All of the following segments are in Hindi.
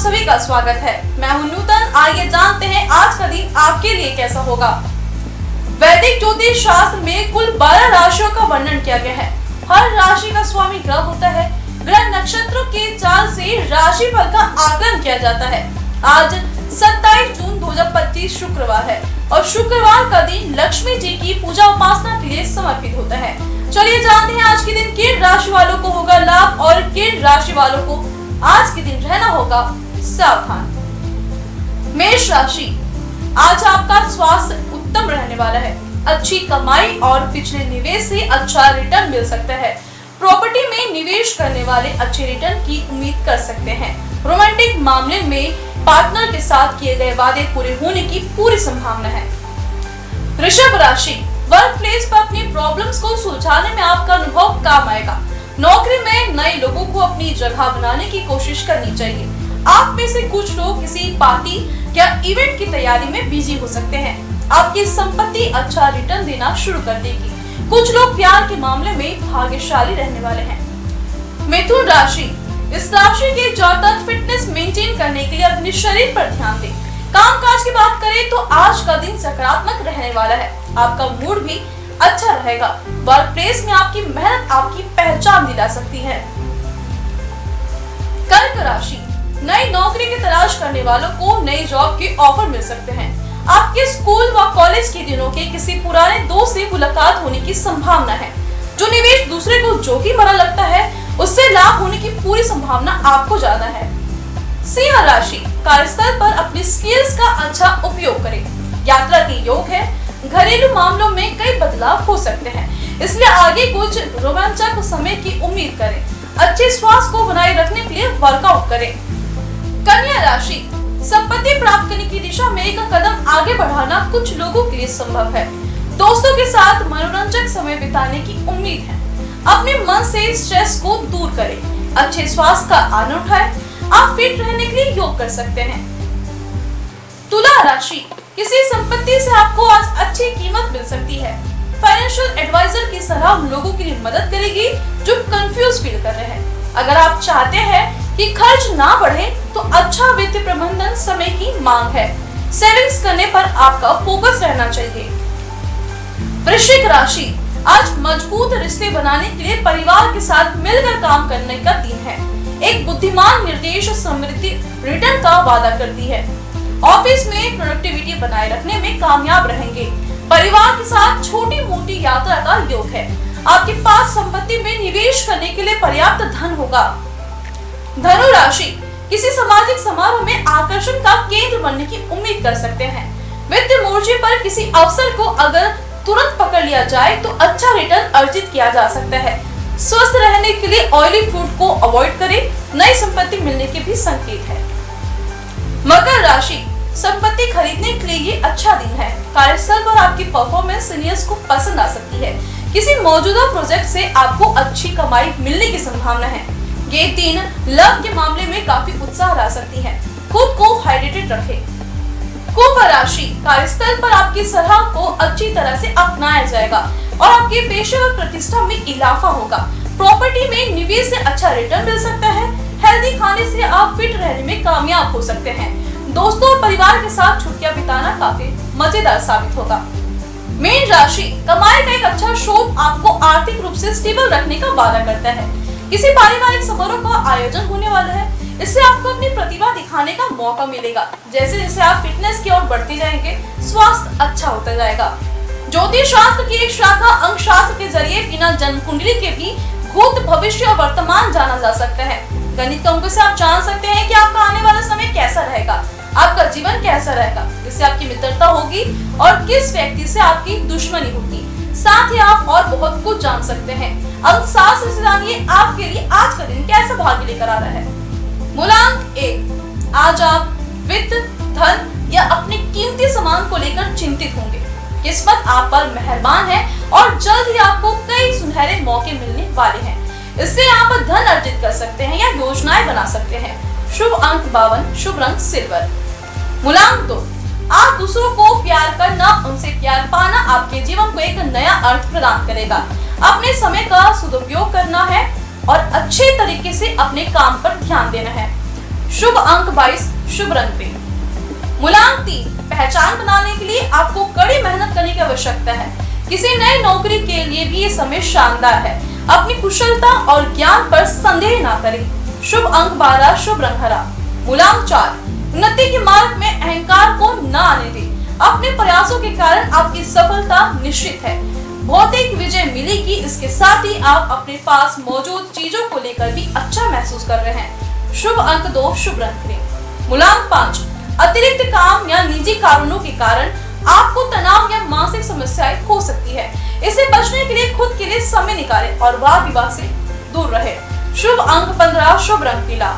सभी का स्वागत है। मैं हूं नूतन। आइए जानते हैं आज का दिन आपके लिए कैसा होगा। वैदिक ज्योतिष शास्त्र में कुल 12 राशियों का वर्णन किया गया है। हर राशि का स्वामी ग्रह होता है। ग्रह नक्षत्रों के चाल से राशिफल का आकलन किया जाता है। आज 27 जून 2025 शुक्रवार है और शुक्रवार का दिन लक्ष्मी जी की पूजा उपासना के लिए समर्पित होता है। चलिए जानते हैं आज के दिन किन राशि वालों को होगा लाभ और किन राशि वालों को आज के दिन रहना होगा सावधान। मेष राशि, आज आपका स्वास्थ्य उत्तम रहने वाला है। अच्छी कमाई और पिछले निवेश से अच्छा रिटर्न मिल सकता है। प्रॉपर्टी में निवेश करने वाले अच्छे रिटर्न की उम्मीद कर सकते हैं। रोमांटिक मामले में पार्टनर के साथ किए गए वादे पूरे होने की पूरी संभावना है। वृषभ राशि, वर्क प्लेस पर अपनी प्रॉब्लम्स को सुलझाने में आपका अनुभव काम आएगा। नौकरी में नए लोगों को अपनी जगह बनाने की कोशिश करनी चाहिए। आप में से कुछ लोग किसी पार्टी या इवेंट की तैयारी में बिजी हो सकते हैं। आपकी संपत्ति अच्छा रिटर्न देना शुरू कर देगी। कुछ लोग प्यार के मामले में भाग्यशाली रहने वाले हैं। मिथुन राशि, इस राशि के जातक फिटनेस मेंटेन करने के लिए अपने शरीर पर ध्यान दें। कामकाज की बात करें तो आज का दिन सकारात्मक रहने वाला है। आपका मूड भी अच्छा रहेगा। वर्क प्लेस में आपकी मेहनत आपकी पहचान दिला सकती है। कर्क राशि, नई नौकरी की तलाश करने वालों को नई जॉब के ऑफर मिल सकते हैं। आपके स्कूल व कॉलेज के दिनों के किसी पुराने दोस्त से मुलाकात होने की संभावना है। जो निवेश दूसरे को जोखिम भरा लगता है उससे लाभ होने की पूरी संभावना आपको ज्यादा है। सिंह राशि, कार्यस्थल पर अपनी स्किल्स का अच्छा उपयोग करें। यात्रा के योग है। घरेलू मामलों में कई बदलाव हो सकते हैं, इसलिए आगे कुछ रोमांचक समय की उम्मीद करें। अच्छे स्वास्थ्य को बनाए रखने के लिए वर्कआउट करें। कन्या राशि, संपत्ति प्राप्त करने की दिशा में एक कदम आगे बढ़ाना कुछ लोगों के लिए संभव है। दोस्तों के साथ मनोरंजक समय बिताने की उम्मीद है। अपने मन से स्ट्रेस को दूर करें। अच्छे स्वास्थ्य का आनंद उठाएं। आप फिट रहने के लिए योग कर सकते हैं। तुला राशि, किसी संपत्ति से आपको आज अच्छी कीमत मिल सकती है। फाइनेंशियल एडवाइजर की सलाह उन लोगों के लिए मदद करेगी जो कंफ्यूज फील कर रहे हैं। अगर आप चाहते हैं कि खर्च ना बढ़े तो अच्छा वित्तीय प्रबंधन समय की मांग है। सेविंग्स करने पर आपका फोकस रहना चाहिए। वृश्चिक राशि, आज मजबूत रिश्ते बनाने के लिए परिवार के साथ मिलकर काम करने का दिन है। एक बुद्धिमान निर्देश समृद्धि रिटर्न का वादा करती है। ऑफिस में प्रोडक्टिविटी बनाए रखने में कामयाब रहेंगे। परिवार के साथ छोटी मोटी यात्रा का योग है। आपके पास संपत्ति में निवेश करने के लिए पर्याप्त धन होगा। धनु राशि, किसी सामाजिक समारोह में आकर्षण का केंद्र बनने की उम्मीद कर सकते हैं। वित्तीय मोर्चे पर किसी अवसर को अगर तुरंत पकड़ लिया जाए तो अच्छा रिटर्न अर्जित किया जा सकता है। स्वस्थ रहने के लिए ऑयली फूड को अवॉइड करें। नई संपत्ति मिलने के भी संकेत है। मकर राशि, संपत्ति खरीदने के लिए ये अच्छा दिन है। कार्यस्थल पर आपकी परफॉर्मेंस सीनियर्स को पसंद आ सकती है। किसी मौजूदा प्रोजेक्ट से आपको अच्छी कमाई मिलने की संभावना है। ये दिन लव के मामले में काफी उत्साह ला सकती है। खुद को हाइड्रेटेड रखें। कुंभ राशि, कार्यस्थल पर आपकी सलाह को अच्छी तरह से अपनाया जाएगा और आपके पेशेवर प्रतिष्ठा में इजाफा होगा। प्रॉपर्टी में निवेश से अच्छा रिटर्न मिल सकता है। हेल्दी खाने से आप फिट रहने में कामयाब हो सकते हैं। दोस्तों और परिवार के साथ छुट्टियां बिताना काफी मजेदार साबित होगा। मीन राशि, कमाई का एक अच्छा स्रोत आपको आर्थिक रूप से स्टेबल रखने का वादा करता है। किसी पारिवारिक समारोह का आयोजन होने वाला है। इससे आपको अपनी प्रतिभा दिखाने का मौका मिलेगा। जैसे जैसे आप फिटनेस की ओर बढ़ते जाएंगे स्वास्थ्य अच्छा होता जाएगा। ज्योतिष शास्त्र की एक शाखा अंक शास्त्र के जरिए बिना जन्म कुंडली के भी भूत भविष्य और वर्तमान जाना जा सकता है। गणित अंकों से आप जान सकते हैं कि आपका आने वाला समय कैसा रहेगा, आपका जीवन कैसा रहेगा, जिससे आपकी मित्रता होगी और किस व्यक्ति से आपकी दुश्मनी होगी। साथ ही आप और बहुत कुछ जान सकते हैं। अंक शास्त्र से जानिए आपके लिए आज का दिन कैसा भाग्य लेकर आ रहा है। मूलांक 1, आज आप वित्त, धन या अपने कीमती सामान को लेकर चिंतित होंगे। किस्मत आप पर मेहरबान है और जल्द ही आपको कई सुनहरे मौके मिलने वाले हैं। इससे आप धन अर्जित कर सकते हैं या योजनाएं बना सकते हैं। शुभ अंक 52, शुभ रंग सिल्वर। मूलांक 2, आप दूसरों को प्यार करना, उनसे प्यार पाना आपके जीवन को एक नया अर्थ प्रदान करेगा। अपने समय का सदुपयोग करना है और अच्छे तरीके से अपने काम पर ध्यान देना है। शुभ अंक 22, शुभ रंग पिंक। मूलांक 3, पहचान बनाने के लिए आपको कड़ी मेहनत करने की आवश्यकता है। किसी नई नौकरी के लिए भी ये समय शानदार है। अपनी कुशलता और ज्ञान पर संदेह ना करें। शुभ अंक 12, शुभ रंग हरा। मूलांक 4, उन्नति के मार्ग में अहंकार को न आने दें। अपने प्रयासों के कारण आपकी सफलता निश्चित है। भौतिक विजय मिलेगी, इसके साथ ही आप अपने पास मौजूद चीजों को लेकर भी अच्छा महसूस कर रहे हैं। शुभ अंक 2, शुभ रंग ग्रीन। मूलांक 5, अतिरिक्त काम या निजी कारणों के कारण आपको तनाव या मानसिक समस्याएं हो सकती है। इससे बचने के लिए खुद के लिए समय निकालें और वाद विवाद से दूर रहे। शुभ अंक 15, शुभ रंग पीला।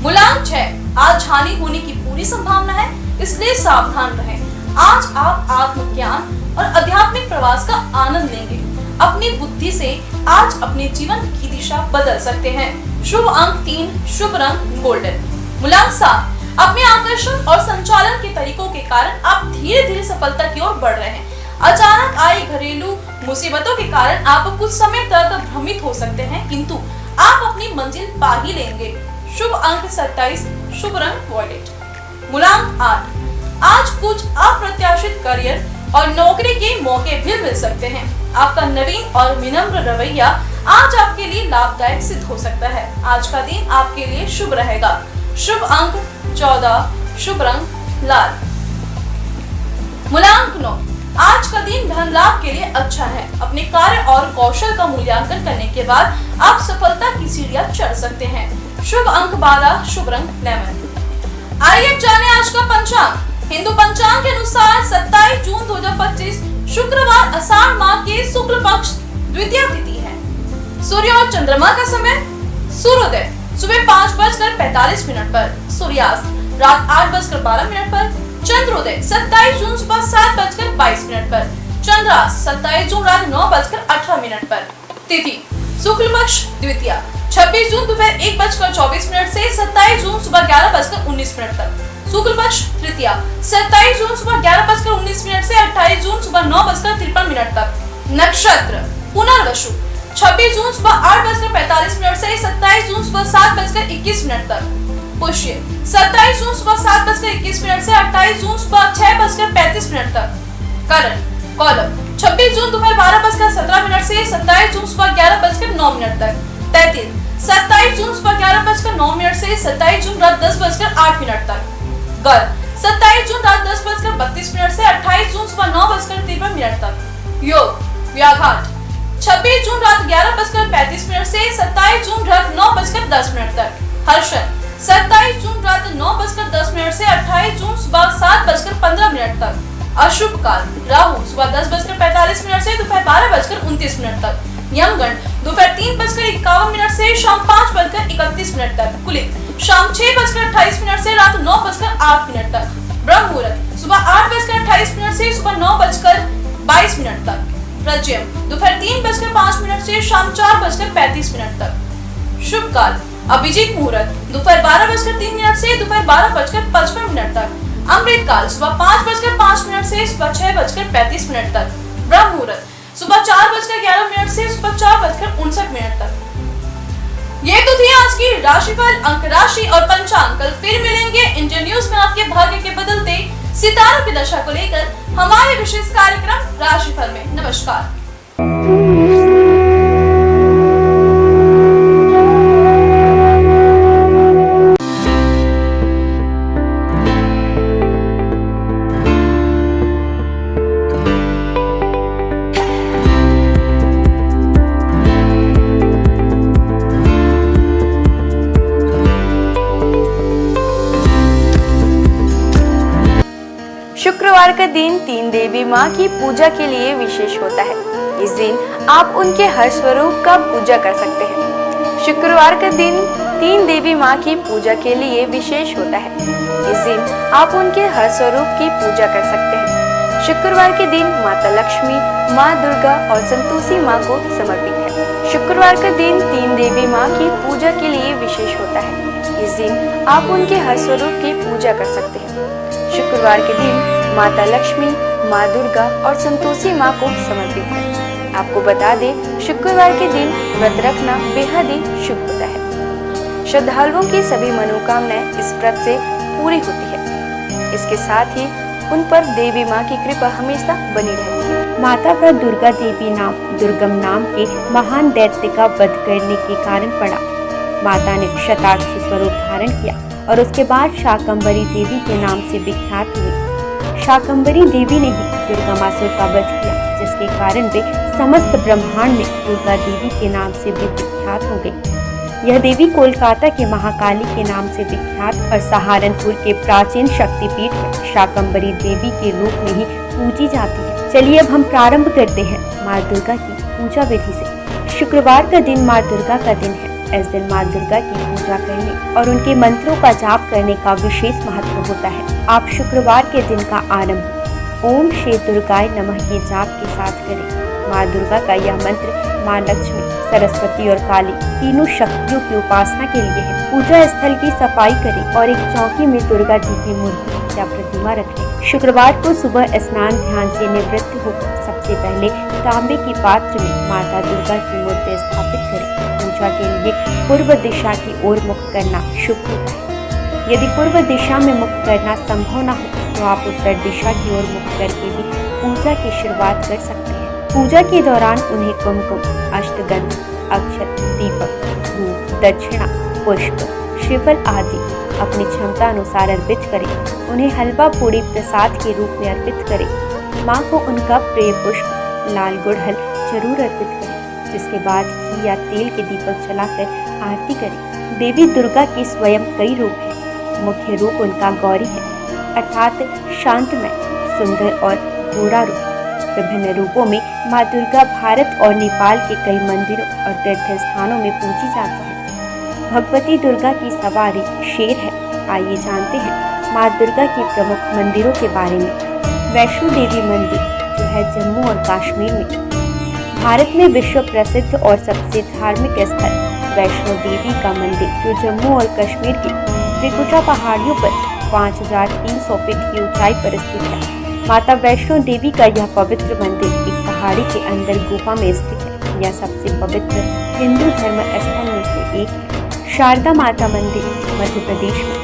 मूलांक 6, आज हानि होने की पूरी संभावना है, इसलिए सावधान रहें। आज आप आत्मज्ञान और आध्यात्मिक प्रवास का आनंद लेंगे। अपनी बुद्धि से आज अपने जीवन की दिशा बदल सकते हैं। शुभ अंक 3, शुभ रंग गोल्डन। मूलांक 7, अपने आकर्षण और संचालन के तरीकों के कारण आप धीरे धीरे सफलता की ओर बढ़ रहे हैं। अचानक आई घरेलू मुसीबतों के कारण आप कुछ समय तक भ्रमित हो सकते हैं, किंतु आप अपनी मंजिल पा ही लेंगे। शुभ अंक 27, शुभ रंग वॉयलेट। मूलांक 8, आज कुछ अप्रत्याशित करियर और नौकरी के मौके भी मिल सकते हैं। आपका नवीन और विनम्र रवैया आज आपके लिए लाभदायक सिद्ध हो सकता है। आज का दिन आपके लिए शुभ रहेगा। शुभ अंक 14, शुभ रंग लाल। मूलांक 9, आज का दिन धन लाभ के लिए अच्छा है। अपने कार्य और कौशल का मूल्यांकन करने के बाद आप सफलता की सीढ़ियां चढ़ सकते हैं। शुभ अंक 12, शुभ रंग लेमन। आइए जाने आज का पंचांग। हिंदू पंचांग के अनुसार 27 जून 2025 शुक्रवार आषाढ़ माह के शुक्ल पक्ष द्वितीया तिथि है। सूर्य और चंद्रमा का समय, सूर्योदय सुबह 5:45 पर, सूर्यास्त रात 8:12 पर, चंद्रोदय 27 जून सुबह 7:22 पर, चंद्रास्त 27 जून रात 9:18 पर। तिथि शुक्ल पक्ष द्वितीया 26 जून दोपहर 1:24 से 27 जून सुबह 11:19 तक। शुक्ल पक्ष तृतीया 27 जून सुबह 11:19 से 28 जून सुबह 9:53 तक। नक्षत्र पुनर्वसु 26 जून सुबह 8:45 से 27 जून सुबह 7:21 तक। पुष्य 27 जून सुबह 7:21 से 28 जून सुबह 6:35 तक। करण कौलव 26 जून दोपहर 12:17 से 27 जून सुबह 11:09 तक। तैतिल 27 जून सुबह 11:09 से 27 जून रात 10:08 तक। गर्भ 27 जून रात 10:32 से 28 जून सुबह 9:53 तक। योग व्याघात 26 जून रात 11:35 से 27 जून रात 9:10 तक। हर्षण 27 जून रात 9:10 से 28 जून सुबह 7:15 तक। अशुभ काल राहु सुबह 10:45 से दोपहर 12:29 तक। यमगंड दोपहर 3:51 से शाम 5:31 तक। कुलिक शाम 6:28 से रात 9:08 तक। ब्रह्म मुहूर्त सुबह 8:28 से सुबह 9:22 तक। प्रज्यम दोपहर 3:05 से शाम 4:35 तक। शुभ काल अभिजीत मुहूर्त दोपहर 12:03 से दोपहर 12:55 तक। अमृत काल सुबह 5:05 से सुबह 6:35 तक। ब्रह्म मुहूर्त सुबह 4:11 से सुबह 4:59 तक। ये तो थी आज की राशिफल, अंक राशि और पंचांग। कल फिर मिलेंगे इंडियन न्यूज में आपके भाग्य के बदलते सितारों की दशा को लेकर हमारे विशेष कार्यक्रम राशिफल में। नमस्कार। शुक्रवार का दिन तीन देवी माँ की पूजा के लिए विशेष होता है। इस दिन आप उनके हर स्वरूप का पूजा कर सकते हैं। शुक्रवार का दिन तीन देवी माँ की पूजा के लिए विशेष होता है। इस दिन आप उनके हर स्वरूप की पूजा कर सकते हैं। शुक्रवार के दिन माता लक्ष्मी, माँ दुर्गा और संतोषी माँ को समर्पित है। शुक्रवार का दिन तीन देवी माँ की पूजा के लिए विशेष होता है। इस दिन आप उनके हर स्वरूप की पूजा कर सकते हैं। शुक्रवार के दिन माता लक्ष्मी, माँ दुर्गा और संतोषी माँ को समर्पित है। आपको बता दें, शुक्रवार के दिन व्रत रखना बेहद ही शुभ होता है। श्रद्धालुओं की सभी मनोकामनाएं इस व्रत से पूरी होती है। इसके साथ ही उन पर देवी माँ की कृपा हमेशा बनी रहती है। माता का दुर्गा देवी नाम दुर्गम नाम के महान दैत्य का वध करने के कारण पड़ा। माता ने शताक्षी स्वरूप धारण किया और उसके बाद शाकंभरी देवी के नाम से विख्यात हुई। शाकंभरी देवी ने ही दुर्गामासुर का वध किया, जिसके कारण वे समस्त ब्रह्मांड में दुर्गा देवी के नाम से भी विख्यात हो गई। यह देवी कोलकाता के महाकाली के नाम से विख्यात और सहारनपुर के प्राचीन शक्तिपीठ है शाकंभरी देवी के रूप में ही पूजी जाती है। चलिए अब हम प्रारंभ करते हैं माँ दुर्गा की पूजा विधि से। शुक्रवार का दिन माँ दुर्गा का दिन है। इस दिन माँ दुर्गा की पूजा करने और उनके मंत्रों का जाप करने का विशेष महत्व होता है। आप शुक्रवार के दिन का आरंभ ओम श्री दुर्गाय नमः के जाप के साथ करें। माँ दुर्गा का यह मंत्र माँ लक्ष्मी, सरस्वती और काली तीनों शक्तियों की उपासना के लिए है। पूजा स्थल की सफाई करें और एक चौकी में दुर्गा जी की मूर्ति या प्रतिमा रखें। शुक्रवार को सुबह स्नान ध्यान से निवृत्त होकर सबसे पहले तांबे के पात्र में माता दुर्गा की मूर्ति स्थापित करें। पूजा के लिए पूर्व दिशा की ओर मुख करना शुभ होता है। यदि पूर्व दिशा में मुख करना संभव न हो तो आप उत्तर दिशा की ओर मुख करके भी पूजा की शुरुआत कर सकते हैं। पूजा के दौरान उन्हें कुमकुम, अष्टगंध, अक्षत, दीपक, धूप, दक्षिणा, पुष्प, श्रीफल आदि अपनी क्षमता अनुसार अर्पित करें। उन्हें हलवा पूड़ी प्रसाद के रूप में अर्पित करें। माँ को उनका प्रिय पुष्प लाल गुड़हल जरूर अर्पित करें, जिसके बाद घी या तेल के दीपक जलाकर आरती करें। देवी दुर्गा के स्वयं कई रूप हैं। मुख्य रूप उनका गौरी है, अर्थात शांतमय, सुंदर और गोरा रूप। विभिन्न रूपों में माँ दुर्गा भारत और नेपाल के कई मंदिरों और तीर्थ स्थानों में पूजी जाती है। भगवती दुर्गा की सवारी शेर है। आइए जानते हैं माँ दुर्गा के प्रमुख मंदिरों के बारे में। वैष्णो देवी मंदिर जो है जम्मू और कश्मीर में। भारत में विश्व प्रसिद्ध और सबसे धार्मिक स्थल वैष्णो देवी का मंदिर जो जम्मू और कश्मीर के त्रिकुटा पहाड़ियों पर 5300 फीट की ऊंचाई पर स्थित है। माता वैष्णो देवी का यह पवित्र मंदिर एक पहाड़ी के अंदर गुफा में स्थित है। यह सबसे पवित्र हिंदू धर्म स्थल में से एक है। शारदा माता मंदिर मध्य प्रदेश में।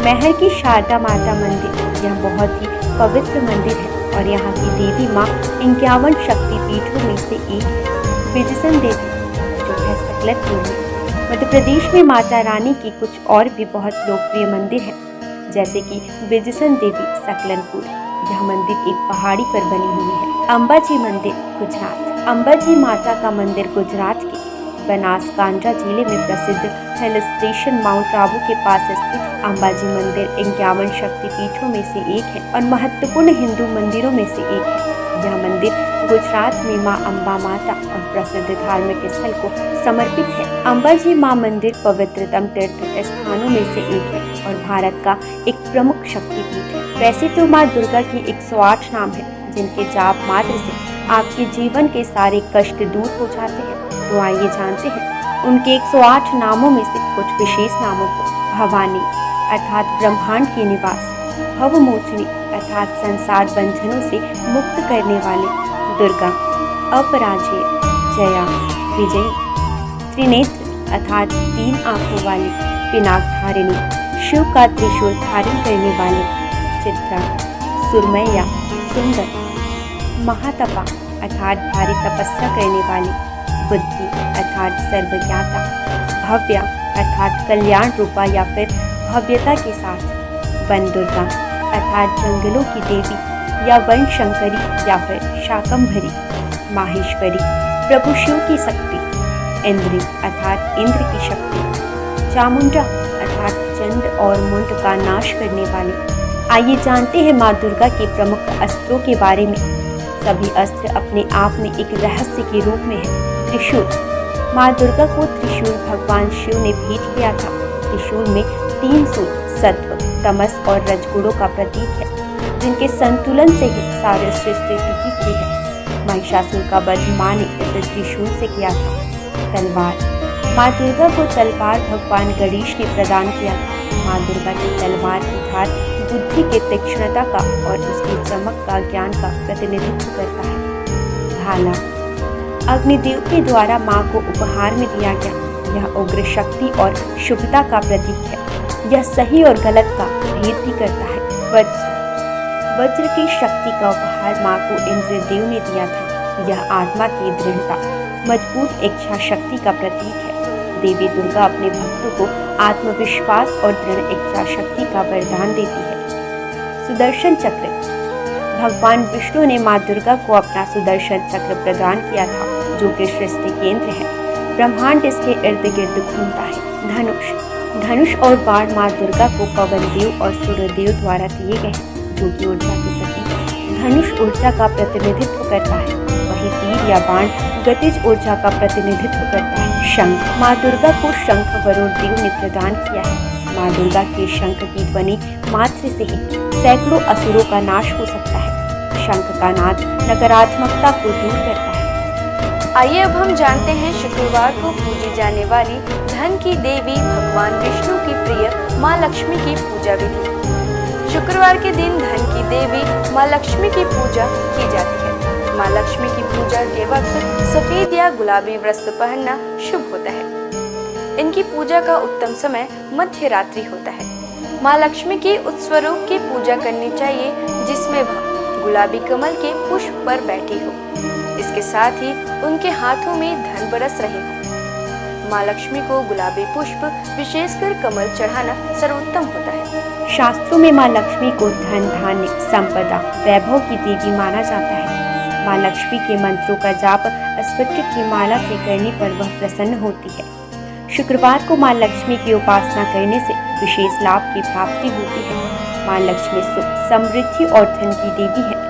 महर की शारदा माता मंदिर यह बहुत ही पवित्र मंदिर है और यहाँ की देवी माँ 51 शक्तिपीठों में से एक है। विजयसन देवी जो है सकलनपुर में। मध्य प्रदेश में माता रानी की कुछ और भी बहुत लोकप्रिय मंदिर हैं, जैसे कि विजयसन देवी सकलनपुर। यह मंदिर एक पहाड़ी पर बनी हुई है। अंबाजी मंदिर गुजरात। अंबाजी माता का मंदिर गुजरात के बनासकांठा जिले में प्रसिद्ध हिल स्टेशन माउंट आबू के पास स्थित अंबाजी मंदिर 51 शक्तिपीठों में से एक है और महत्वपूर्ण हिंदू मंदिरों में से एक है। यह मंदिर गुजरात में मां अंबा माता और प्रसिद्ध धार्मिक स्थल को समर्पित है। अंबाजी मां मंदिर पवित्रतम तीर्थ स्थानों में से एक है और भारत का एक प्रमुख शक्तिपीठ है। वैसे तो मां दुर्गा की 108 नाम है, जिनके जाप मात्र से आपके जीवन के सारे कष्ट दूर हो जाते हैं। तो आइए जानते हैं उनके 108 नामों में से कुछ विशेष नामों को। भवानी अर्थात ब्रह्मांड की निवास, भवमोचनी अर्थात संसार बंधनों से मुक्त करने वाले, दुर्गा, अपराजेय, जया, विजयी, त्रिनेत्र अर्थात 3 आंखों वाली, पिनाकधारिणी, शिव का त्रिशूल धारण करने वाले, चित्रा, सुरमैया, सुंदर, महातपा अर्थात भारी तपस्या करने वाली, बुद्धि अर्थात सर्वज्ञाता, भव्या अर्थात कल्याण रूपा या फिर भव्यता के साथ, वन दुर्गा अर्थात जंगलों की देवी या वन शंकरी या फिर शाकंभरी, माहेश्वरी प्रभु शिव की शक्ति, इंद्री अर्थात इंद्र की शक्ति, चामुंडा अर्थात चंड और मुंड का नाश करने वाले। आइए जानते हैं माँ दुर्गा के प्रमुख अस्त्रों के बारे में। सभी अस्त्र अपने आप में एक रहस्य के रूप में है। त्रिशूल, माँ दुर्गा को त्रिशूल भगवान शिव ने भेंट किया था। त्रिशूल में 3 सूल सत्व, तमस और रजगुणों का प्रतीक है, जिनके संतुलन से ही सारी सृष्टि टिकी हुई है। महिषासुर का वध माँ ने इसे त्रिशूल से किया था। तलवार, माँ दुर्गा को तलवार भगवान गणेश ने प्रदान किया था। माँ दुर्गा की तलवार की धार बुद्धि की तीक्ष्णता का और उसकी चमक का ज्ञान का प्रतिनिधित्व करता है। भाला, अग्निदेव के द्वारा माँ को उपहार में दिया गया। यह उग्र शक्ति और शुभता का प्रतीक है। यह सही और गलत का भेद भी करता है। वज्र की शक्ति का उपहार माँ को इंद्रदेव ने दिया था। यह आत्मा की दृढ़ता, मजबूत इच्छा शक्ति का प्रतीक है। देवी दुर्गा अपने भक्तों को आत्मविश्वास और दृढ़ इच्छा शक्ति का वरदान देती है। सुदर्शन चक्र। भगवान विष्णु ने माँ दुर्गा को अपना सुदर्शन चक्र प्रदान किया था, जो कि सृष्टि केंद्र है। ब्रह्मांड इसके इर्द गिर्द घूमता है। धनुष और बाण माँ दुर्गा को पवन देव और सूर्यदेव द्वारा दिए गए हैं, जो कि ऊर्जा के प्रतीक है। धनुष ऊर्जा का प्रतिनिधित्व करता है, वहीं तीर या बाण गतिज ऊर्जा का प्रतिनिधित्व करता है। शंख। माँ दुर्गा को शंख वरुण देव ने प्रदान किया है। माँ दुर्गा के शंख की ध्वनि मात्र से ही सैकड़ों असुरों का नाश हो सकता है। शंख का नाद नकारात्मकता को दूर करता है। आइए अब हम जानते हैं शुक्रवार को पूजी जाने वाली धन की देवी भगवान विष्णु की प्रिय माँ लक्ष्मी की पूजा विधि। शुक्रवार के दिन धन की देवी माँ लक्ष्मी की पूजा की जाती है। माँ लक्ष्मी की पूजा के वक्त सफेद या गुलाबी वस्त्र पहनना शुभ होता है। इनकी पूजा का उत्तम समय मध्य रात्रि होता है। माँ लक्ष्मी के उस स्वरूप की पूजा करनी चाहिए जिसमें वह गुलाबी कमल के पुष्प पर बैठी हो। इसके साथ ही उनके हाथों में धन बरस रहे हो। माँ लक्ष्मी को गुलाबी पुष्प, विशेषकर कमल, चढ़ाना सर्वोत्तम होता है। शास्त्रों में माँ लक्ष्मी को धन, धान्य, संपदा, वैभव की देवी माना जाता है। माँ लक्ष्मी के मंत्रों का जाप स्फटिक की माला से करने पर वह प्रसन्न होती है। शुक्रवार को माँ लक्ष्मी की उपासना करने से विशेष लाभ की प्राप्ति होती है। माँ लक्ष्मी सुख, समृद्धि और धन की देवी है।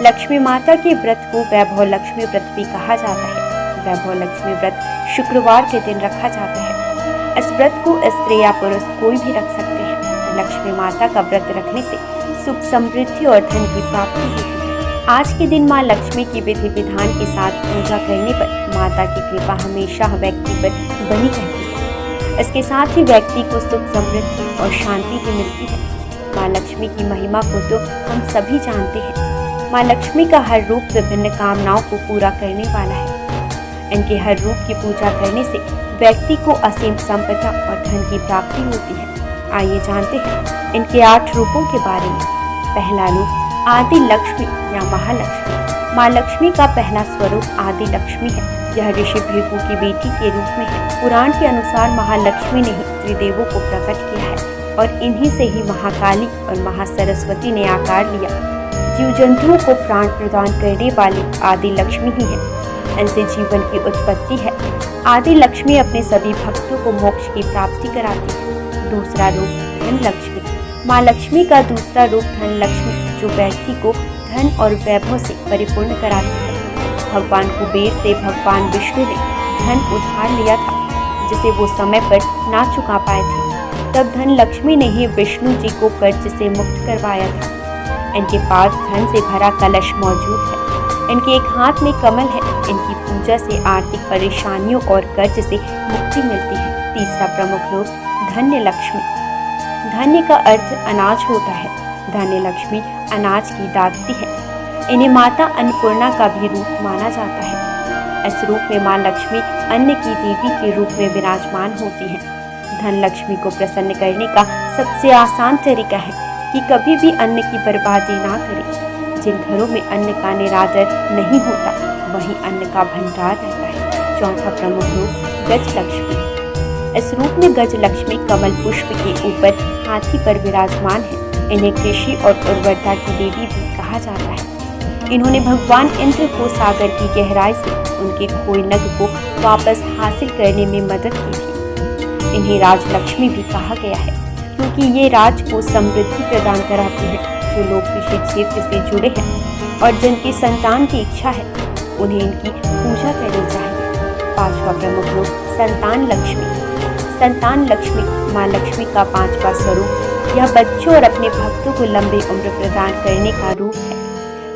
लक्ष्मी माता के व्रत को वैभव लक्ष्मी व्रत भी कहा जाता है। वैभव लक्ष्मी व्रत शुक्रवार के दिन रखा जाता है। इस व्रत को स्त्री या पुरुष कोई भी रख सकते हैं। लक्ष्मी माता का व्रत रखने से सुख, समृद्धि और धन की प्राप्ति होती है। आज के दिन माँ लक्ष्मी की विधि विधान के साथ पूजा करने पर माता की कृपा हमेशा व्यक्ति पर बनी रहती है। इसके साथ ही व्यक्ति को सुख, समृद्धि और शांति भी मिलती है। माँ लक्ष्मी की महिमा को तो हम सभी जानते हैं। माँ लक्ष्मी का हर रूप विभिन्न कामनाओं को पूरा करने वाला है। इनके हर रूप की पूजा करने से व्यक्ति को असीम संपदा और धन की प्राप्ति होती है। आइए जानते हैं इनके 8 रूपों के बारे में। पहला रूप आदि लक्ष्मी या महालक्ष्मी। माँ लक्ष्मी का पहला स्वरूप आदि लक्ष्मी है। यह ऋषि भृगु की बेटी के रूप में है। पुराण के अनुसार महालक्ष्मी ने ही त्रिदेवों को प्रकट किया है और इन्हीं से ही महाकाली और महासरस्वती ने आकार लिया। जीव जंतुओं को प्राण प्रदान करने वाली आदि लक्ष्मी ही है। इनसे जीवन की उत्पत्ति है। आदि लक्ष्मी अपने सभी भक्तों को मोक्ष की प्राप्ति कराती है। दूसरा रूप धन लक्ष्मी। माँ लक्ष्मी का दूसरा रूप धन लक्ष्मी, जो व्यक्ति को धन और वैभव से परिपूर्ण कराती है। भगवान कुबेर से भगवान विष्णु ने धन उधार लिया था, जिसे वो समय पर ना चुका पाए थे। तब धन लक्ष्मी ने ही विष्णु जी को कर्ज से मुक्त करवाया था। इनके पास धन से भरा कलश मौजूद है। इनके एक हाथ में कमल है। इनकी पूजा से आर्थिक परेशानियों और कर्ज से मुक्ति मिलती है। तीसरा प्रमुख रूप धन्य लक्ष्मी। धन्य का अर्थ अनाज होता है। धन्य लक्ष्मी अनाज की दात्री है। इन्हें माता अन्नपूर्णा का भी रूप माना जाता है। इस रूप में माँ लक्ष्मी अन्न की देवी के रूप में विराजमान होती है। धन लक्ष्मी को प्रसन्न करने का सबसे आसान तरीका है कि कभी भी अन्न की बर्बादी ना करें। जिन घरों में अन्न का निरादर नहीं होता, वहीं अन्न का भंडार रहता है। चौथा प्रमुख रूप गज लक्ष्मी। इस रूप में गज लक्ष्मी कमल पुष्प के ऊपर हाथी पर विराजमान है। इन्हें कृषि और उर्वरता की देवी भी कहा जाता है। इन्होंने भगवान इंद्र को सागर की गहराई से उनके खोए नग को वापस हासिल करने में मदद की थी। इन्हें राजलक्ष्मी भी कहा गया है, क्योंकि ये राज को समृद्धि प्रदान कराती है। जो लोग कृषि क्षेत्र से जुड़े हैं और जिनकी संतान की इच्छा है, उन्हें इनकी पूजा करनी चाहिए। पांचवा प्रमुख रूप संतान लक्ष्मी। संतान लक्ष्मी माँ लक्ष्मी का पांचवा स्वरूप। यह बच्चों और अपने भक्तों को लंबी उम्र प्रदान करने का रूप है।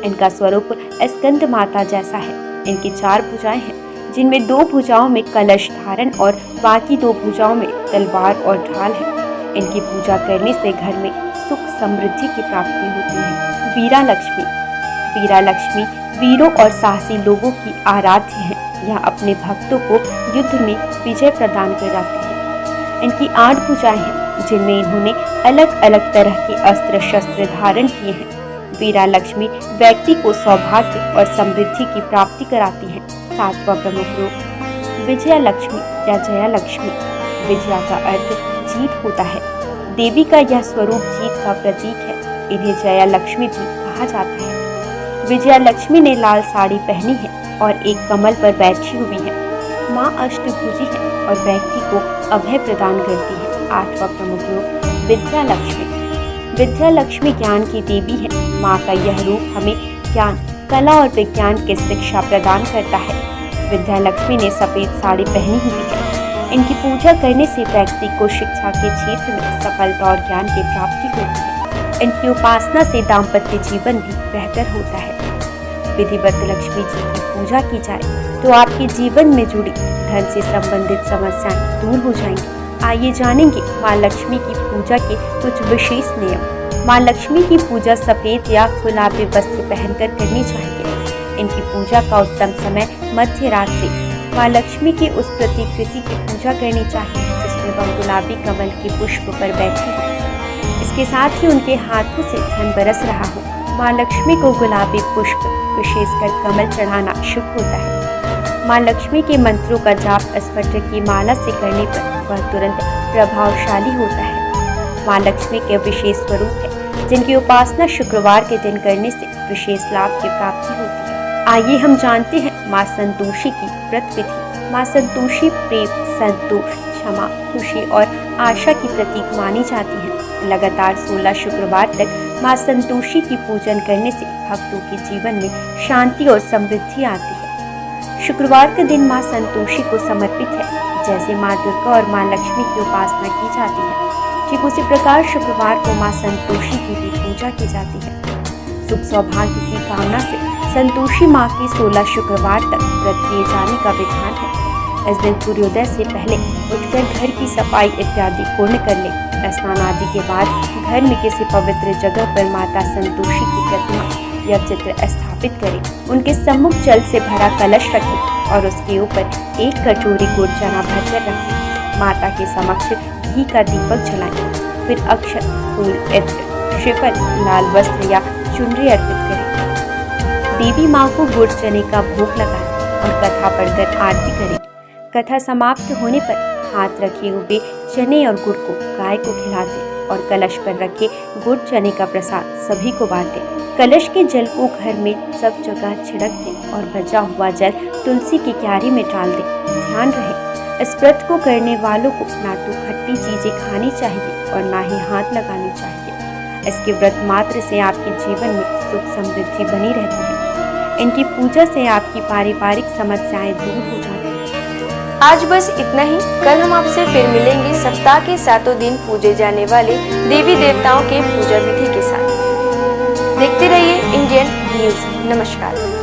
इनका स्वरूप स्कंद माता जैसा है। इनकी 4 भुजाएं हैं, जिनमें 2 भुजाओं में कलश धारण और बाकी 2 भुजाओं में तलवार और ढाल है। इनकी पूजा करने से घर में सुख, समृद्धि की प्राप्ति होती है। वीरा लक्ष्मी। वीरा लक्ष्मी वीरों और साहसी लोगों की आराध्य है। यह अपने भक्तों को युद्ध में विजय प्रदान कर जाती है। इनकी 8 भुजाएं हैं जिनमें इन्होंने अलग अलग तरह के अस्त्र शस्त्र धारण किए हैं। वीरा लक्ष्मी व्यक्ति को सौभाग्य और समृद्धि की प्राप्ति कराती है। 7वां प्रमुख रूप विजया लक्ष्मी या जया लक्ष्मी। विजया का अर्थ जीत होता है। देवी का यह स्वरूप जीत का प्रतीक है। इन्हें जया लक्ष्मी भी कहा जाता है। विजया लक्ष्मी ने लाल साड़ी पहनी है और एक कमल पर बैठी हुई है। माँ अष्टभुजी है और व्यक्ति को अभय प्रदान करती है। 8वां प्रमुख रूप विद्या लक्ष्मी। विद्या लक्ष्मी ज्ञान की देवी है। माँ का यह रूप हमें ज्ञान, कला और विज्ञान की शिक्षा प्रदान करता है। विद्या लक्ष्मी ने सफेद साड़ी पहनी हुई है। इनकी पूजा करने से व्यक्ति को शिक्षा के क्षेत्र में सफलता और ज्ञान की प्राप्ति होती है। इनकी उपासना से दाम्पत्य जीवन भी बेहतर होता है। विधिवत लक्ष्मी जी की पूजा की जाए तो आपके जीवन में जुड़ी धन से संबंधित समस्याएं दूर हो जाएंगी। आइए जानेंगे माँ लक्ष्मी की पूजा के कुछ विशेष नियम। माँ लक्ष्मी की पूजा सफेद या गुलाबी वस्त्र पहनकर करनी चाहिए। इनकी पूजा का उत्तम समय मध्य रात्रि। माँ लक्ष्मी की उस प्रतिकृति की पूजा करनी चाहिए जिसमें वह गुलाबी कमल के पुष्प पर बैठी हो। इसके साथ ही उनके हाथों से धन बरस रहा हो। माँ लक्ष्मी को गुलाबी पुष्प, विशेषकर कमल चढ़ाना शुभ होता है। माँ लक्ष्मी के मंत्रों का जाप स्फटिक की माला से करने पर वह तुरंत प्रभावशाली होता है। माँ लक्ष्मी के विशेष स्वरूप है जिनकी उपासना शुक्रवार के दिन करने से विशेष लाभ की प्राप्ति होती है। आइए हम जानते हैं माँ संतोषी की व्रत विधि। माँ संतोषी प्रेम, संतोष, क्षमा, खुशी और आशा की प्रतीक मानी जाती है। लगातार 16 शुक्रवार तक माँ संतोषी की पूजन करने से भक्तों के जीवन में शांति और समृद्धि आती है। शुक्रवार का दिन माँ संतोषी को समर्पित है। जैसे माँ दुर्गा और माँ लक्ष्मी की उपासना की जाती है, ठीक उसी प्रकार शुक्रवार को माँ संतोषी की भी पूजा की जाती है। सुख सौभाग्य की कामना से संतोषी माँ की 16 शुक्रवार तक व्रत किए जाने का विधान है। इस दिन सूर्योदय से पहले उठकर घर की सफाई इत्यादि पूर्ण कर ले। स्नान आदि के बाद घर में किसी पवित्र जगह पर माता संतोषी की प्रतिमा या चित्र स्थापित करें। उनके सम्मुख जल से भरा कलश रखें और उसके ऊपर एक कटोरी गुड़ चना भरकर रखें। माता के समक्ष घी का दीपक जलाएं। फिर अक्षत, फूल, इत्र, श्रीफल, लाल वस्त्र या चुनरी अर्पित करें। देवी माँ को गुड़ चने का भोग लगाएं और कथा पढ़कर आरती करें। कथा समाप्त होने पर हाथ रखे हुए चने और गुड़ को गाय को खिला दें और कलश पर रखे गुड़ चने का प्रसाद सभी को बांटें। कलश के जल को घर में सब जगह छिड़क दें और बचा हुआ जल तुलसी की क्यारी में डाल दें। ध्यान रहे, इस व्रत को करने वालों को ना तो खट्टी चीजें खानी चाहिए और ना ही हाथ लगानी चाहिए। इसके व्रत मात्र से आपके जीवन में सुख समृद्धि बनी रहती है। इनकी पूजा से आपकी पारिवारिक समस्याएं दूर हो जाती हैं। आज बस इतना ही। कल हम आपसे फिर मिलेंगे सप्ताह के 7 दिन पूजे जाने वाले देवी देवताओं के पूजा विधि के साथ। देखते रहिए इंडियन न्यूज। नमस्कार।